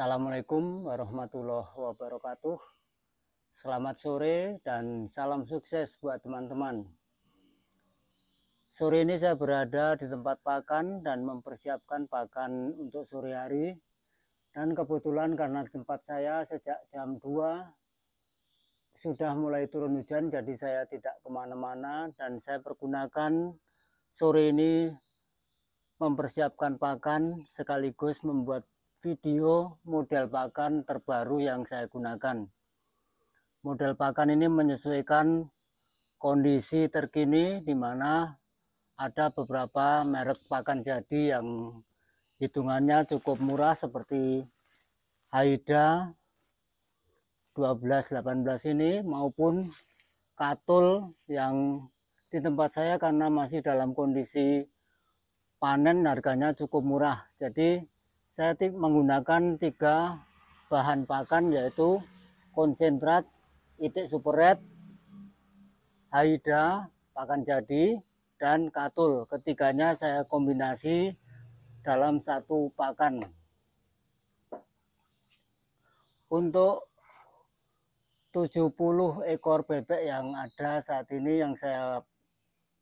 Assalamualaikum warahmatullahi wabarakatuh. Selamat sore dan salam sukses buat teman-teman. Sore ini saya berada di tempat pakan dan mempersiapkan pakan untuk sore hari. Dan kebetulan karena tempat saya sejak jam 2 sudah mulai turun hujan, jadi saya tidak kemana-mana dan saya pergunakan sore ini mempersiapkan pakan sekaligus membuat video model pakan terbaru yang saya gunakan. Model pakan ini menyesuaikan kondisi terkini, di mana ada beberapa merek pakan jadi yang hitungannya cukup murah seperti Haida 1218 ini maupun Katul yang di tempat saya karena masih dalam kondisi panen harganya cukup murah. Jadi saya menggunakan 3 bahan pakan, yaitu konsentrat, itik super red, Haida pakan jadi, dan Katul. Ketiganya saya kombinasi dalam satu pakan. Untuk 70 ekor bebek yang ada saat ini yang saya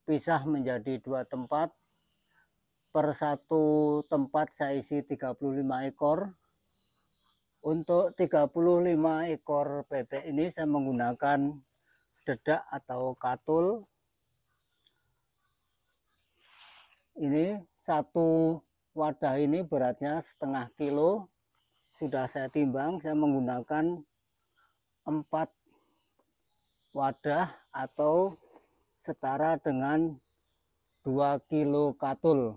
pisah menjadi 2 tempat. Per satu tempat saya isi 35 ekor. Untuk 35 ekor bebek ini saya menggunakan dedak atau katul. Ini satu wadah ini beratnya setengah kilo. Sudah saya timbang, saya menggunakan 4 wadah atau setara dengan 2 kilo katul.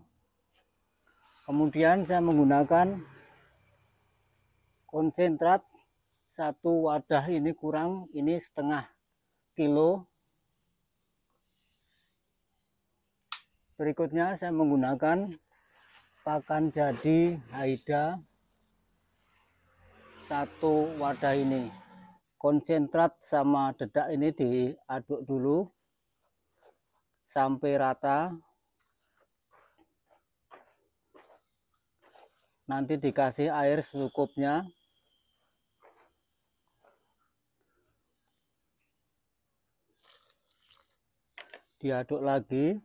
Kemudian saya menggunakan konsentrat, satu wadah ini kurang, ini setengah kilo. Berikutnya saya menggunakan pakan jadi Haida, satu wadah ini. Konsentrat sama dedak ini diaduk dulu sampai rata. Nanti dikasih air secukupnya. Diaduk lagi.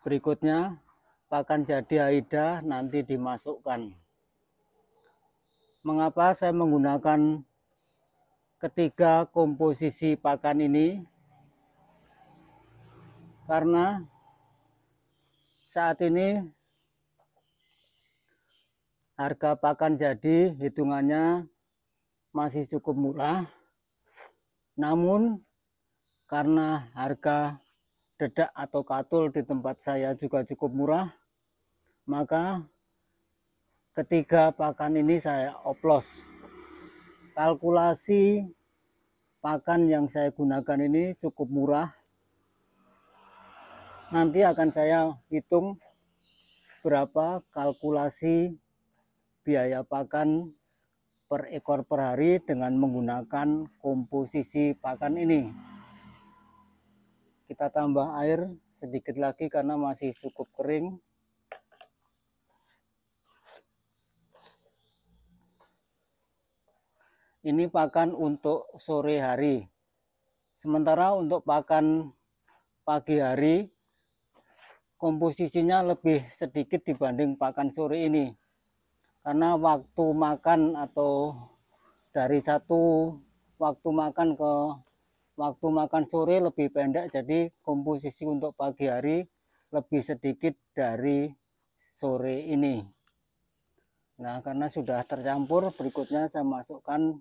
Berikutnya pakan jadi Haida nanti dimasukkan. Mengapa saya menggunakan ketiga komposisi pakan ini? Karena saat ini harga pakan jadi hitungannya masih cukup murah. Namun karena harga dedak atau katul di tempat saya juga cukup murah, maka ketiga pakan ini saya oplos. Kalkulasi pakan yang saya gunakan ini cukup murah. Nanti akan saya hitung berapa kalkulasi biaya pakan per ekor per hari dengan menggunakan komposisi pakan ini. Kita tambah air sedikit lagi karena masih cukup kering. Ini pakan untuk sore hari. Sementara untuk pakan pagi hari komposisinya lebih sedikit dibanding pakan sore ini. Karena waktu makan atau dari satu waktu makan ke waktu makan sore lebih pendek, jadi komposisi untuk pagi hari lebih sedikit dari sore ini. Nah, karena sudah tercampur, berikutnya saya masukkan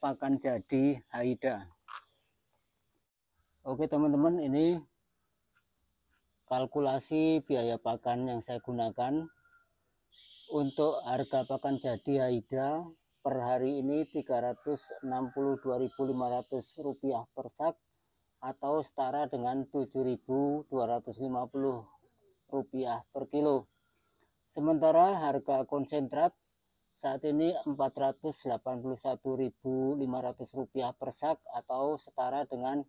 pakan jadi Haida. Oke teman-teman, ini kalkulasi biaya pakan yang saya gunakan. Untuk harga pakan jadi Haida per hari ini Rp362.500 per sak, atau setara dengan Rp7.250 per kilo. Sementara harga konsentrat saat ini Rp481.500 per sak, atau setara dengan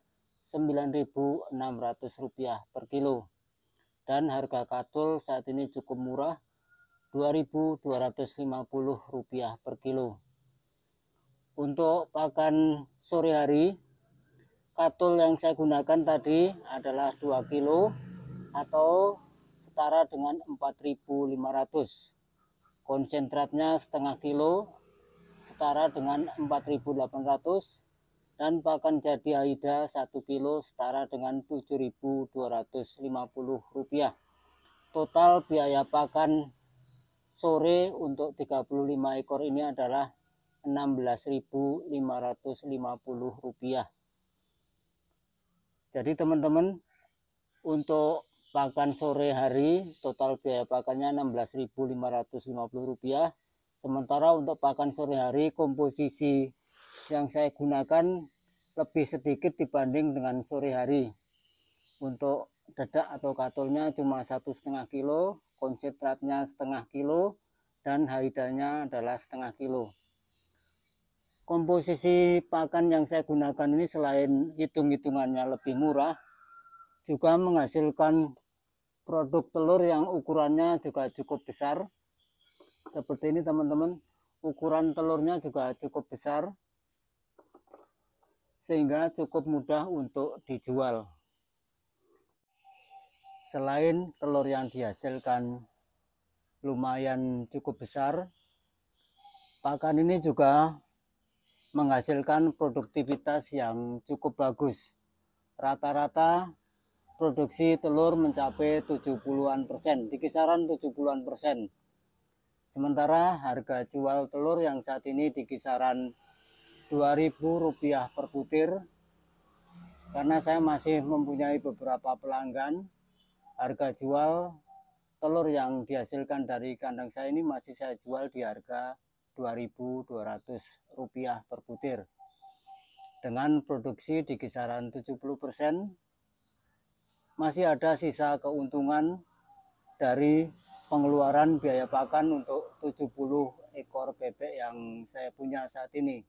Rp9.600 per kilo. Dan harga katul saat ini cukup murah, Rp2.250 per kilo. Untuk pakan sore hari, katul yang saya gunakan tadi adalah 2 kilo atau setara dengan 4.500. Konsentratnya setengah kilo setara dengan 4.800, dan pakan jadi AIDA 1 kilo setara dengan Rp7.250. Total biaya pakan sore untuk 35 ekor ini adalah Rp16.550. Jadi teman-teman, untuk pakan sore hari total biaya pakannya Rp16.550. Sementara untuk pakan sore hari, komposisi yang saya gunakan lebih sedikit dibanding dengan sore hari. Untuk dedak atau katulnya cuma 1,5 kilo, konsentratnya setengah kilo, dan haidanya adalah setengah kilo. Komposisi pakan yang saya gunakan ini selain hitung-hitungannya lebih murah, juga menghasilkan produk telur yang ukurannya juga cukup besar. Seperti ini teman-teman, ukuran telurnya juga cukup besar, sehingga cukup mudah untuk dijual. Selain telur yang dihasilkan lumayan cukup besar, pakan ini juga menghasilkan produktivitas yang cukup bagus. Rata-rata produksi telur mencapai 70-an%, di kisaran 70-an persen. Sementara harga jual telur yang saat ini di kisaran Rp2.000 per butir. Karena saya masih mempunyai beberapa pelanggan, harga jual telur yang dihasilkan dari kandang saya ini masih saya jual di harga Rp2.200 per butir. Dengan produksi di kisaran 70%, masih ada sisa keuntungan dari pengeluaran biaya pakan untuk 70 ekor bebek yang saya punya saat ini.